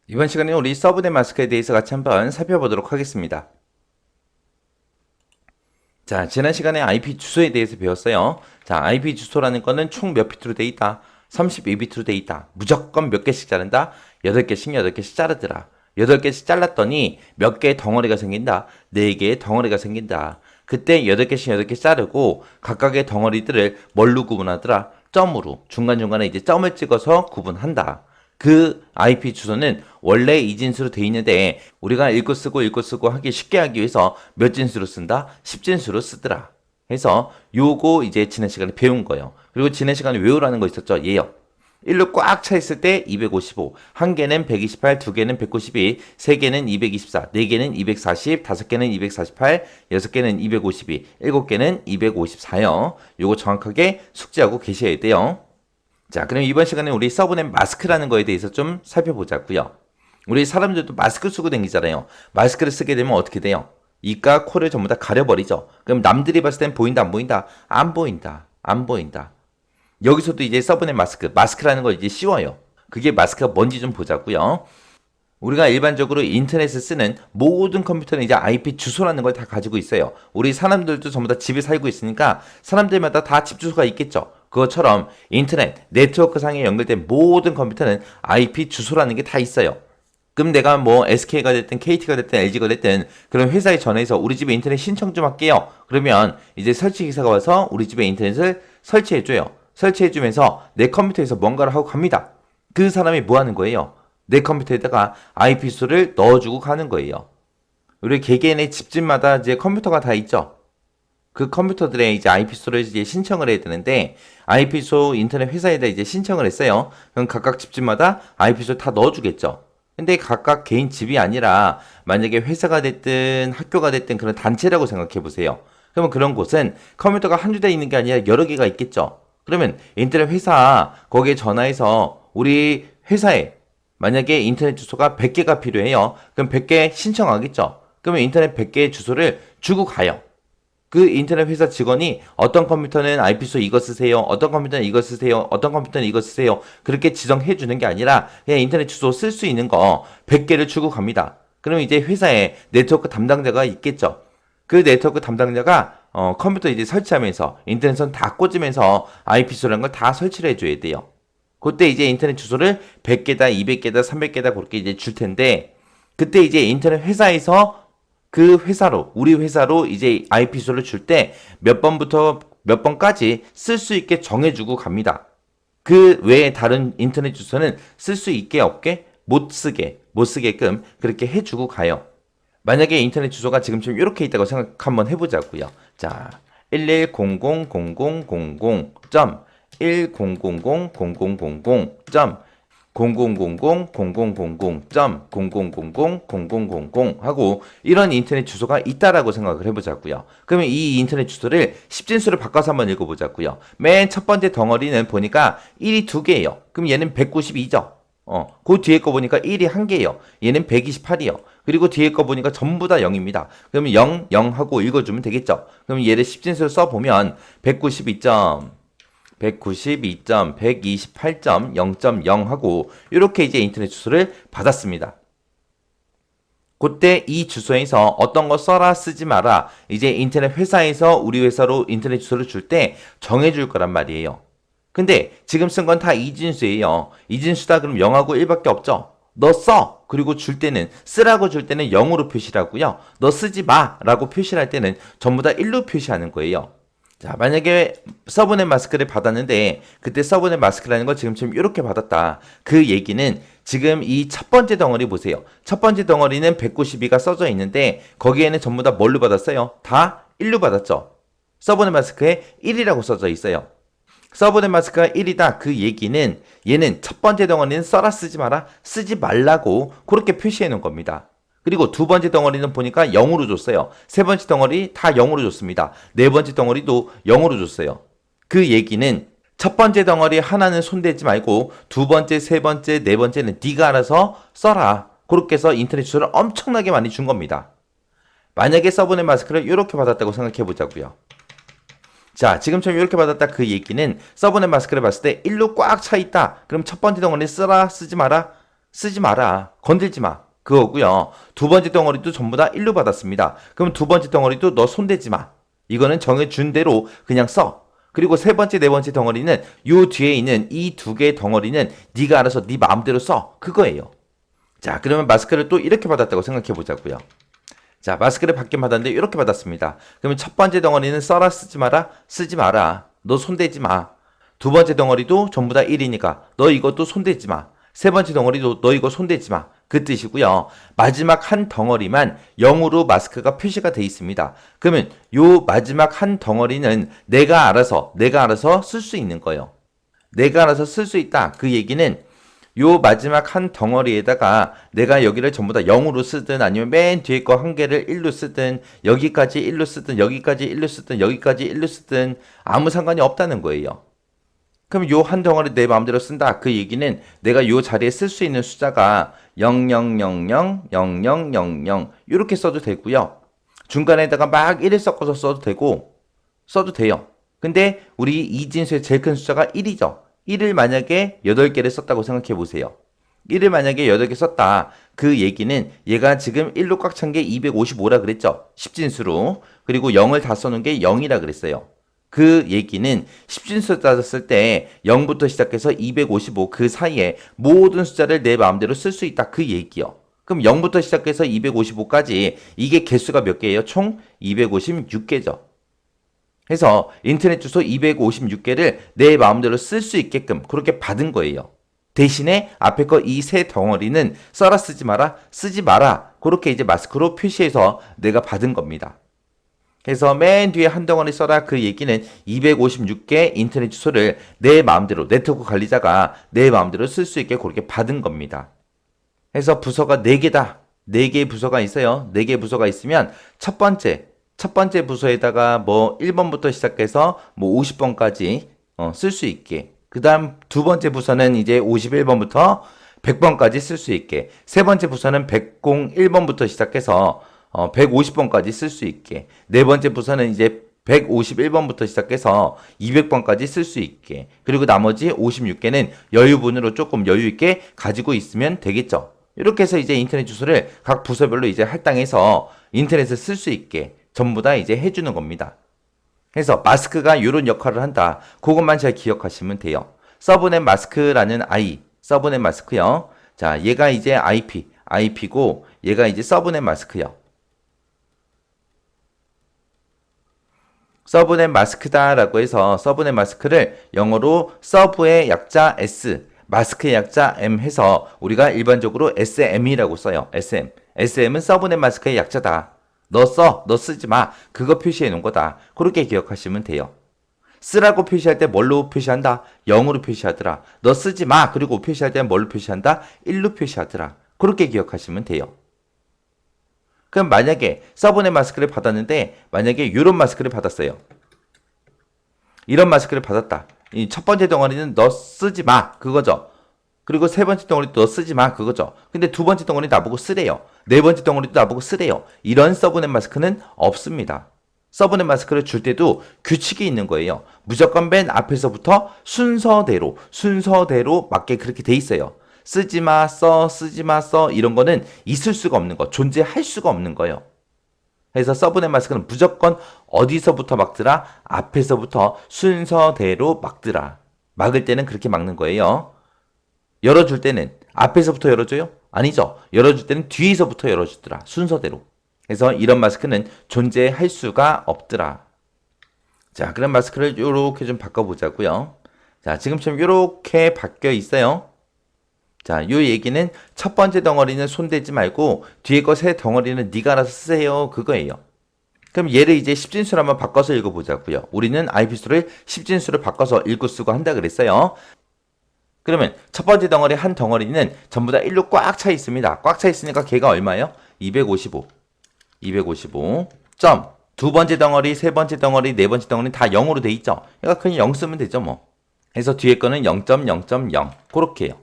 이번 시간에 우리 서브넷 마스크에 대해서 같이 한번 살펴보도록 하겠습니다. 자, 지난 시간에 IP 주소에 대해서 배웠어요. 자, IP 주소라는 거는 총 몇 비트로 돼 있다? 32비트로 돼 있다. 무조건 몇 개씩 자른다? 8개씩 8개씩 자르더라. 8개씩 잘랐더니 몇 개의 덩어리가 생긴다? 4개의 덩어리가 생긴다. 그때 8개씩 8개 자르고 각각의 덩어리들을 뭘로 구분하더라? 점으로. 중간중간에 이제 점을 찍어서 구분한다. 그 IP 주소는 원래 이 진수로 돼 있는데 우리가 읽고 쓰고 하기 쉽게 하기 위해서 몇 진수로 쓴다? 10진수로 쓰더라. 해서 요거 이제 지난 시간에 배운 거예요. 그리고 지난 시간에 외우라는 거 있었죠? 예요. 1로 꽉 차 있을 때 255, 한 개는 128, 두 개는 192, 세 개는 224, 네 개는 240, 다섯 개는 248, 여섯 개는 252, 일곱 개는 254요. 요거 정확하게 숙지하고 계셔야 돼요. 자, 그럼 이번 시간에 우리 서브넷 마스크라는 거에 대해서 좀 살펴보자고요. 우리 사람들도 마스크 쓰고 다니잖아요. 마스크를 쓰게 되면 어떻게 돼요? 입과 코를 전부 다 가려버리죠. 그럼 남들이 봤을 땐 보인다, 안 보인다? 안 보인다, 안 보인다. 여기서도 이제 서브넷 마스크라는 걸 이제 씌워요. 그게 마스크가 뭔지 좀 보자고요. 우리가 일반적으로 인터넷을 쓰는 모든 컴퓨터는 이제 IP 주소라는 걸 다 가지고 있어요. 우리 사람들도 전부 다 집에 살고 있으니까 사람들마다 다 집 주소가 있겠죠. 그것처럼 인터넷, 네트워크 상에 연결된 모든 컴퓨터는 IP 주소라는 게 다 있어요. 그럼 내가 뭐 SK가 됐든 KT가 됐든 LG가 됐든 그런 회사에 전화해서 우리 집에 인터넷 신청 좀 할게요. 그러면 이제 설치 기사가 와서 우리 집에 인터넷을 설치해줘요. 설치해주면서 내 컴퓨터에서 뭔가를 하고 갑니다. 그 사람이 뭐 하는 거예요? 내 컴퓨터에다가 IP 주소를 넣어주고 가는 거예요. 우리 개개인의 집집마다 이제 컴퓨터가 다 있죠. 그 컴퓨터들의 이제 IP 주소를 이제 신청을 해야 되는데 IP 주소 인터넷 회사에다 이제 신청을 했어요. 그럼 각각 집집마다 IP 주소 다 넣어주겠죠. 근데 각각 개인 집이 아니라 만약에 회사가 됐든 학교가 됐든 그런 단체라고 생각해 보세요. 그러면 그런 곳은 컴퓨터가 한두 대 있는 게 아니라 여러 개가 있겠죠. 그러면 인터넷 회사 거기에 전화해서 우리 회사에 만약에 인터넷 주소가 100개가 필요해요. 그럼 100개 신청하겠죠. 그러면 인터넷 100개의 주소를 주고 가요. 그 인터넷 회사 직원이 어떤 컴퓨터는 IP 주소 이거 쓰세요. 어떤 컴퓨터는 이거 쓰세요. 어떤 컴퓨터는 이거 쓰세요. 그렇게 지정해 주는 게 아니라 그냥 인터넷 주소 쓸 수 있는 거 100개를 주고 갑니다. 그럼 이제 회사에 네트워크 담당자가 있겠죠. 그 네트워크 담당자가 컴퓨터 이제 설치하면서 인터넷선 다 꽂으면서 IP 주소라는 걸 다 설치를 해줘야 돼요. 그때 이제 인터넷 주소를 100개다, 200개다, 300개다 그렇게 이제 줄 텐데 그때 이제 인터넷 회사에서 그 회사로 우리 회사로 이제 IP 주소를 줄 때 몇 번부터 몇 번까지 쓸 수 있게 정해주고 갑니다. 그 외에 다른 인터넷 주소는 쓸 수 있게 없게 못 쓰게끔 그렇게 해주고 가요. 만약에 인터넷 주소가 지금처럼 이렇게 있다고 생각 한번 해보자고요. 자, 1100.1000.1000.0000.0000.0000 하고 이런 인터넷 주소가 있다라고 생각을 해보자고요. 그러면 이 인터넷 주소를 10진수를 바꿔서 한번 읽어보자고요. 맨 첫 번째 덩어리는 보니까 1이 2개예요. 그럼 얘는 192죠. 그 뒤에 거 보니까 1이 1개예요. 얘는 128이요. 그리고 뒤에 거 보니까 전부 다 0입니다. 그러면 0, 0 하고 읽어주면 되겠죠. 그럼 얘를 10진수로 써보면 192점, 192점, 128점, 0.0 하고 이렇게 이제 인터넷 주소를 받았습니다. 그때 이 주소에서 어떤 거 써라 쓰지 마라 이제 인터넷 회사에서 우리 회사로 인터넷 주소를 줄 때 정해줄 거란 말이에요. 근데 지금 쓴 건 다 이진수예요. 이진수다 그럼 0하고 1밖에 없죠. 너 써. 그리고 줄 때는 쓰라고 줄 때는 0으로 표시를 하고요. 너 쓰지 마 라고 표시를 할 때는 전부 다 1로 표시하는 거예요. 자, 만약에 서브넷 마스크를 받았는데 그때 서브넷 마스크라는 걸 지금처럼 이렇게 받았다. 그 얘기는 지금 이 첫 번째 덩어리 보세요. 첫 번째 덩어리는 192가 써져 있는데 거기에는 전부 다 뭘로 받았어요? 다 1로 받았죠. 서브넷 마스크에 1이라고 써져 있어요. 서브넷 마스크가 1이다. 그 얘기는 얘는 첫 번째 덩어리는 써라 쓰지 마라 쓰지 말라고 그렇게 표시해 놓은 겁니다. 그리고 두 번째 덩어리는 보니까 0으로 줬어요. 세 번째 덩어리 다 0으로 줬습니다. 네 번째 덩어리도 0으로 줬어요. 그 얘기는 첫 번째 덩어리 하나는 손대지 말고 두 번째, 세 번째, 네 번째는 네가 알아서 써라. 그렇게 해서 인터넷 주소를 엄청나게 많이 준 겁니다. 만약에 서브넷 마스크를 이렇게 받았다고 생각해 보자고요. 자, 지금처럼 이렇게 받았다 그 얘기는 서브넷 마스크를 봤을 때 1로 꽉 차 있다. 그럼 첫 번째 덩어리 쓰라 쓰지 마라 쓰지 마라. 건들지 마. 그거고요. 두 번째 덩어리도 전부 다 1로 받았습니다. 그럼 두 번째 덩어리도 너 손대지 마. 이거는 정해준 대로 그냥 써. 그리고 세 번째, 네 번째 덩어리는 요 뒤에 있는 이 두 개의 덩어리는 네가 알아서 네 마음대로 써. 그거예요. 자, 그러면 마스크를 또 이렇게 받았다고 생각해 보자고요. 자, 마스크를 받긴 받았는데 이렇게 받았습니다. 그러면 첫 번째 덩어리는 써라, 쓰지 마라, 쓰지 마라. 너 손대지 마. 두 번째 덩어리도 전부 다 1이니까 너 이것도 손대지 마. 세 번째 덩어리도 너 이거 손대지 마. 그 뜻이고요. 마지막 한 덩어리만 0으로 마스크가 표시가 돼 있습니다. 그러면 요 마지막 한 덩어리는 내가 알아서 쓸 수 있는 거예요. 내가 알아서 쓸 수 있다. 그 얘기는 요 마지막 한 덩어리에다가 내가 여기를 전부 다 0으로 쓰든 아니면 맨 뒤에 거 한 개를 1로 쓰든 여기까지 1로 쓰든 여기까지 1로 쓰든 여기까지 1로 쓰든 아무 상관이 없다는 거예요. 그럼 요 한 덩어리 내 마음대로 쓴다. 그 얘기는 내가 요 자리에 쓸 수 있는 숫자가 0000, 0000 이렇게 써도 되고요. 중간에다가 막 1을 섞어서 써도 돼요. 근데 우리 이진수의 제일 큰 숫자가 1이죠. 1을 만약에 8개를 썼다고 생각해 보세요. 1을 만약에 8개 썼다. 그 얘기는 얘가 지금 1로 꽉 찬 게 255라 그랬죠. 10진수로. 그리고 0을 다 써놓은 게 0이라 그랬어요. 그 얘기는 10진수 따졌을 때 0부터 시작해서 255 그 사이에 모든 숫자를 내 마음대로 쓸 수 있다. 그 얘기요. 그럼 0부터 시작해서 255까지 이게 개수가 몇 개예요? 총 256개죠. 해서 인터넷 주소 256개를 내 마음대로 쓸 수 있게끔 그렇게 받은 거예요. 대신에 앞에 거 이 세 덩어리는 써라 쓰지 마라 쓰지 마라 그렇게 이제 마스크로 표시해서 내가 받은 겁니다. 그래서 맨 뒤에 한 덩어리 써라 그 얘기는 256개 인터넷 주소를 내 마음대로 네트워크 관리자가 내 마음대로 쓸 수 있게 그렇게 받은 겁니다. 그래서 부서가 4개다. 4개의 부서가 있어요. 4개의 부서가 있으면 첫 번째 부서에다가 뭐 1번부터 시작해서 뭐 50번까지 쓸 수 있게. 그 다음 두 번째 부서는 이제 51번부터 100번까지 쓸 수 있게. 세 번째 부서는 101번부터 시작해서 150번까지 쓸 수 있게. 네 번째 부서는 이제 151번부터 시작해서 200번까지 쓸 수 있게. 그리고 나머지 56개는 여유분으로 조금 여유 있게 가지고 있으면 되겠죠. 이렇게 해서 이제 인터넷 주소를 각 부서별로 이제 할당해서 인터넷을 쓸 수 있게 전부 다 이제 해주는 겁니다. 그래서 마스크가 이런 역할을 한다. 그것만 잘 기억하시면 돼요. 서브넷 마스크라는 서브넷 마스크요. 자, 얘가 이제 IP고 얘가 이제 서브넷 마스크요. 서브넷 마스크다라고 해서 서브넷 마스크를 영어로 서브의 약자 S, 마스크의 약자 M 해서 우리가 일반적으로 SM이라고 써요. SM. SM은 서브넷 마스크의 약자다. 너 쓰지 마. 그거 표시해 놓은 거다. 그렇게 기억하시면 돼요. 쓰라고 표시할 때 뭘로 표시한다? 0으로 표시하더라. 너 쓰지 마. 그리고 표시할 때는 뭘로 표시한다? 1로 표시하더라. 그렇게 기억하시면 돼요. 그럼 만약에 서브넷 마스크를 받았는데 만약에 이런 마스크를 받았어요. 이런 마스크를 받았다. 이 첫 번째 덩어리는 너 쓰지 마. 그거죠. 그리고 세 번째 덩어리도 너 쓰지 마. 그거죠. 근데 두 번째 덩어리 나보고 쓰래요. 네 번째 덩어리도 나보고 쓰래요. 이런 서브넷 마스크는 없습니다. 서브넷 마스크를 줄 때도 규칙이 있는 거예요. 무조건 맨 앞에서부터 순서대로 맞게 그렇게 돼 있어요. 쓰지 마, 쓰지 마, 이런 거는 있을 수가 없는 거, 존재할 수가 없는 거예요. 그래서 서브넷 마스크는 무조건 어디서부터 막더라? 앞에서부터 순서대로 막더라. 막을 때는 그렇게 막는 거예요. 열어줄 때는 앞에서부터 열어줘요? 아니죠. 열어줄 때는 뒤에서부터 열어주더라. 순서대로. 그래서 이런 마스크는 존재할 수가 없더라. 자, 그럼 마스크를 요렇게 좀 바꿔보자고요. 자, 지금처럼 요렇게 바뀌어 있어요. 자, 요 얘기는 첫 번째 덩어리는 손대지 말고 뒤에 거 세 덩어리는 네가 알아서 쓰세요. 그거예요. 그럼 얘를 이제 10진수로 한번 바꿔서 읽어보자고요. 우리는 IP수를 10진수로 바꿔서 읽고 쓰고 한다 그랬어요. 그러면 첫 번째 덩어리 한 덩어리는 전부 다 1로 꽉 차 있습니다. 꽉 차 있으니까 걔가 얼마예요? 255. 점. 두 번째 덩어리, 세 번째 덩어리, 네 번째 덩어리 다 0으로 돼 있죠. 그러니까 그냥 0 쓰면 되죠, 뭐. 그래서 뒤에 거는 0.0.0 그렇게 해요.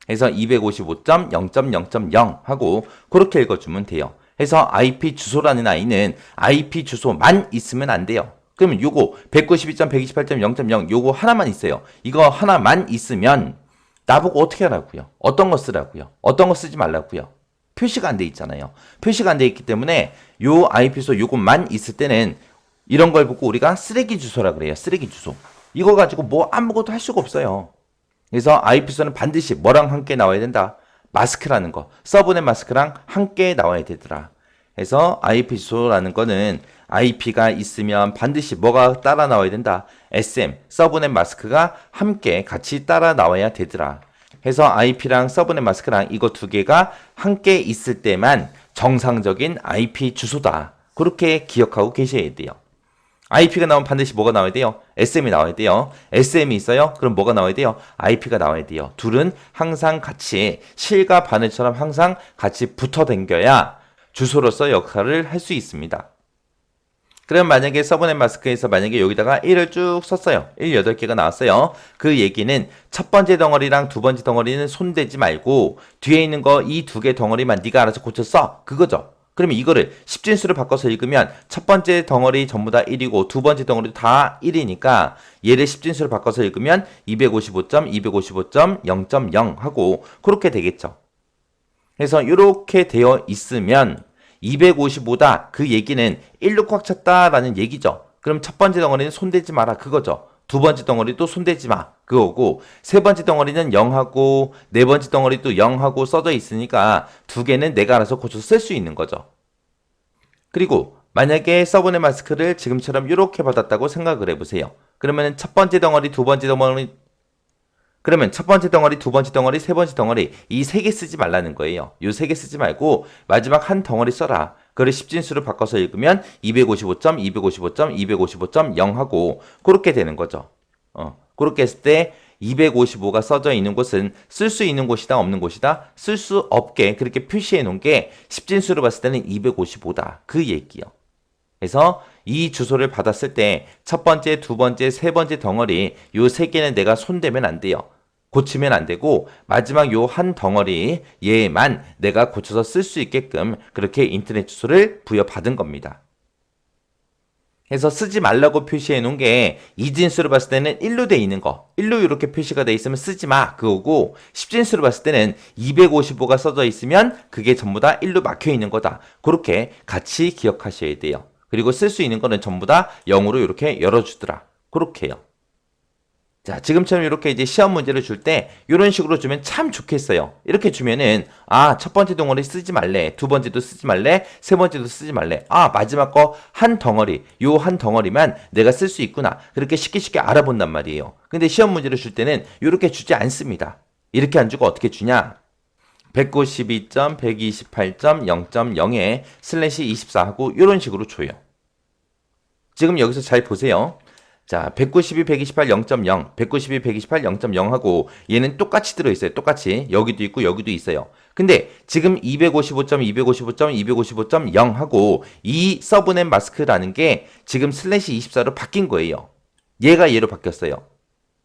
그래서 255.0.0.0 하고 그렇게 읽어주면 돼요. 그래서 IP 주소라는 아이는 IP 주소만 있으면 안 돼요. 그러면 요거 192.128.0.0 요거 하나만 있어요. 이거 하나만 있으면 나보고 어떻게 하라고요? 어떤 거 쓰라고요? 어떤 거 쓰지 말라고요? 표시가 안 돼 있잖아요. 표시가 안 돼 있기 때문에 요 IP 주소 요것만 있을 때는 이런 걸 보고 우리가 쓰레기 주소라 그래요. 쓰레기 주소. 이거 가지고 뭐 아무것도 할 수가 없어요. 그래서 IP 주소는 반드시 뭐랑 함께 나와야 된다? 마스크라는 거. 서브넷 마스크랑 함께 나와야 되더라. 그래서 IP 주소라는 거는 IP가 있으면 반드시 뭐가 따라 나와야 된다? SM, 서브넷 마스크가 함께 같이 따라 나와야 되더라. 해서 IP랑 서브넷 마스크랑 이거 두 개가 함께 있을 때만 정상적인 IP 주소다. 그렇게 기억하고 계셔야 돼요. IP가 나오면 반드시 뭐가 나와야 돼요? SM이 나와야 돼요. SM이 있어요? 그럼 뭐가 나와야 돼요? IP가 나와야 돼요. 둘은 항상 같이 실과 바늘처럼 항상 같이 붙어 댕겨야 주소로서 역할을 할 수 있습니다. 그럼 만약에 서브넷 마스크에서 만약에 여기다가 1을 쭉 썼어요. 1 8개가 나왔어요. 그 얘기는 첫 번째 덩어리랑 두 번째 덩어리는 손대지 말고 뒤에 있는 거 이 두 개 덩어리만 네가 알아서 고쳐 써. 그거죠. 그러면 이거를 10진수를 바꿔서 읽으면 첫 번째 덩어리 전부 다 1이고 두 번째 덩어리도 다 1이니까 얘를 10진수를 바꿔서 읽으면 255점, 255.0.0 하고 그렇게 되겠죠. 그래서 이렇게 되어 있으면 255다. 그 얘기는 1로 꽉 찼다라는 얘기죠. 그럼 첫 번째 덩어리는 손대지 마라. 그거죠. 두 번째 덩어리도 손대지 마. 그거고 세 번째 덩어리는 0하고 네 번째 덩어리도 0하고 써져 있으니까 두 개는 내가 알아서 고쳐서 쓸 수 있는 거죠. 그리고 만약에 서브넷 마스크를 지금처럼 이렇게 받았다고 생각을 해보세요. 그러면 첫 번째 덩어리, 두 번째 덩어리 그러면 첫 번째 덩어리, 두 번째 덩어리, 세 번째 덩어리 이 세 개 쓰지 말라는 거예요. 이 세 개 쓰지 말고 마지막 한 덩어리 써라. 그걸 10진수로 바꿔서 읽으면 255점, 255점, 255.0 하고 그렇게 되는 거죠. 그렇게 했을 때 255가 써져 있는 곳은 쓸 수 있는 곳이다, 없는 곳이다? 쓸 수 없게 그렇게 표시해 놓은 게 10진수로 봤을 때는 255다. 그 얘기요. 그래서 이 주소를 받았을 때 첫 번째, 두 번째, 세 번째 덩어리 요 세 개는 내가 손대면 안 돼요. 고치면 안 되고 마지막 요 한 덩어리 얘만 내가 고쳐서 쓸 수 있게끔 그렇게 인터넷 주소를 부여받은 겁니다. 그래서 쓰지 말라고 표시해 놓은 게 이진수로 봤을 때는 1로 돼 있는 거 1로 이렇게 표시가 돼 있으면 쓰지 마 그거고 10진수로 봤을 때는 255가 써져 있으면 그게 전부 다 1로 막혀 있는 거다. 그렇게 같이 기억하셔야 돼요. 그리고 쓸 수 있는 거는 전부 다 0으로 이렇게 열어주더라. 그렇게요. 자, 지금처럼 이렇게 이제 시험 문제를 줄 때 이런 식으로 주면 참 좋겠어요. 이렇게 주면은 첫 번째 덩어리 쓰지 말래. 두 번째도 쓰지 말래. 세 번째도 쓰지 말래. 마지막 거 한 덩어리. 요 한 덩어리만 내가 쓸 수 있구나. 그렇게 쉽게 알아본단 말이에요. 근데 시험 문제를 줄 때는 이렇게 주지 않습니다. 이렇게 안 주고 어떻게 주냐? 192점, 128.0.0에 슬래시 24 하고 이런 식으로 줘요. 지금 여기서 잘 보세요. 자, 192, 128, 0.0, 192, 128, 0.0 하고 얘는 똑같이 들어있어요. 똑같이. 여기도 있고 여기도 있어요. 근데 지금 255점, 255점, 255.0 하고 이 서브넷 마스크라는 게 지금 슬래시 24로 바뀐 거예요. 얘가 얘로 바뀌었어요.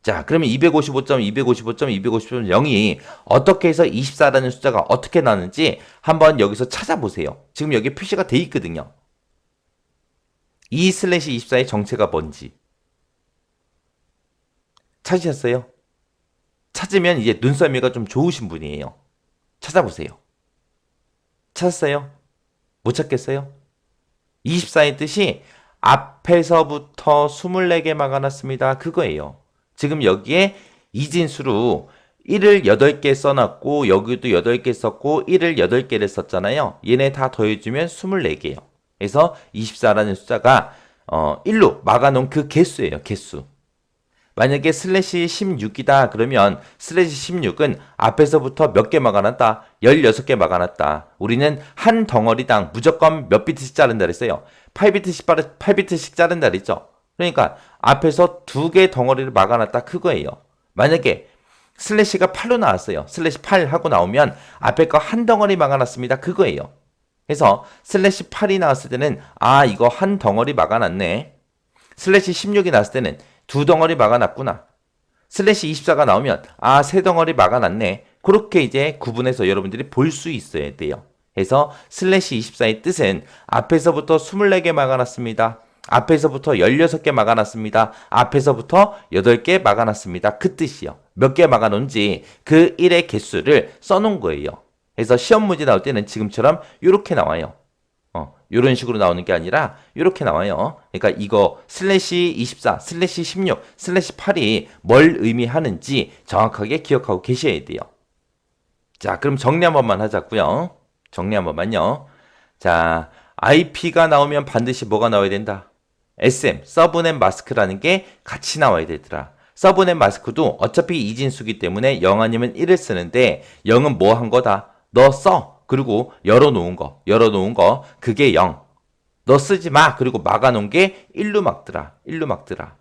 자, 그러면 255점, 255점, 255.0이 어떻게 해서 24라는 숫자가 어떻게 나는지 한번 여기서 찾아보세요. 지금 여기 표시가 돼 있거든요. 이 슬래시 24의 정체가 뭔지. 찾으셨어요? 찾으면 이제 눈썰미가 좀 좋으신 분이에요. 찾아보세요. 찾았어요? 못 찾겠어요? 24의 뜻이 앞에서부터 24개 막아놨습니다. 그거예요. 지금 여기에 이진수로 1을 8개 써놨고 여기도 8개 썼고 1을 8개를 썼잖아요. 얘네 다 더해주면 24개예요. 그래서 24라는 숫자가 1로 막아놓은 그 개수예요. 개수. 만약에 슬래시 16이다 그러면 슬래시 16은 앞에서부터 몇 개 막아놨다? 16개 막아놨다. 우리는 한 덩어리당 무조건 몇 비트씩 자른다 그랬어요. 8비트씩 자른다 그랬죠. 그러니까 앞에서 두 개 덩어리를 막아놨다 그거예요. 만약에 슬래시가 8로 나왔어요. 슬래시 8 하고 나오면 앞에 거 한 덩어리 막아놨습니다. 그거예요. 그래서 슬래시 8이 나왔을 때는 이거 한 덩어리 막아놨네. 슬래시 16이 나왔을 때는 두 덩어리 막아놨구나. 슬래시 24가 나오면 세 덩어리 막아놨네. 그렇게 이제 구분해서 여러분들이 볼 수 있어야 돼요. 그래서 슬래시 24의 뜻은 앞에서부터 24개 막아놨습니다. 앞에서부터 16개 막아놨습니다. 앞에서부터 8개 막아놨습니다. 그 뜻이요. 몇 개 막아놓은지 그 1의 개수를 써놓은 거예요. 그래서 시험 문제 나올 때는 지금처럼 이렇게 나와요. 이런 식으로 나오는 게 아니라 이렇게 나와요. 그러니까 이거 슬래시 24, 슬래시 16, 슬래시 8이 뭘 의미하는지 정확하게 기억하고 계셔야 돼요. 자, 그럼 정리 한 번만 하자고요. 정리 한 번만요. 자, IP가 나오면 반드시 뭐가 나와야 된다? SM, 서브넷 마스크라는 게 같이 나와야 되더라. 서브넷 마스크도 어차피 이진수기 때문에 0 아니면 1을 쓰는데 0은 뭐 한 거다? 너 써. 그리고 열어놓은 거, 그게 0. 너 쓰지 마. 그리고 막아놓은 게 1로 막더라.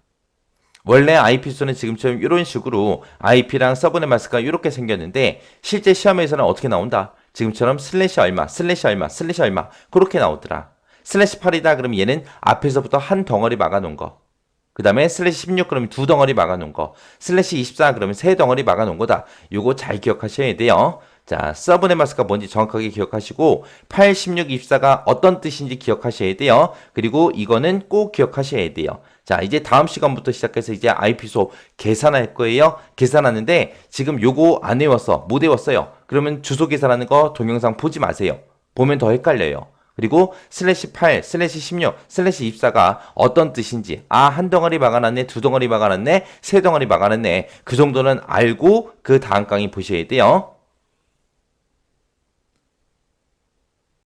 원래 IP 수는 지금처럼 이런 식으로 IP랑 서브넷 마스크가 이렇게 생겼는데 실제 시험에서는 어떻게 나온다? 지금처럼 슬래시 얼마, 슬래시 얼마, 슬래시 얼마 그렇게 나오더라. 슬래시 8이다 그러면 얘는 앞에서부터 한 덩어리 막아놓은 거. 그 다음에 슬래시 16 그러면 두 덩어리 막아놓은 거. 슬래시 24 그러면 세 덩어리 막아놓은 거다. 요거 잘 기억하셔야 돼요. 자, 서브넷 마스크가 뭔지 정확하게 기억하시고 8, 16, 24가 어떤 뜻인지 기억하셔야 돼요. 그리고 이거는 꼭 기억하셔야 돼요. 자, 이제 다음 시간부터 시작해서 이제 IP소 계산할 거예요. 계산하는데 지금 요거 안 외웠어. 못 외웠어요. 그러면 주소 계산하는 거 동영상 보지 마세요. 보면 더 헷갈려요. 그리고 슬래시 8, 슬래시 16, 슬래시 24가 어떤 뜻인지 한 덩어리 막아놨네, 두 덩어리 막아놨네, 세 덩어리 막아놨네 그 정도는 알고 그 다음 강의 보셔야 돼요.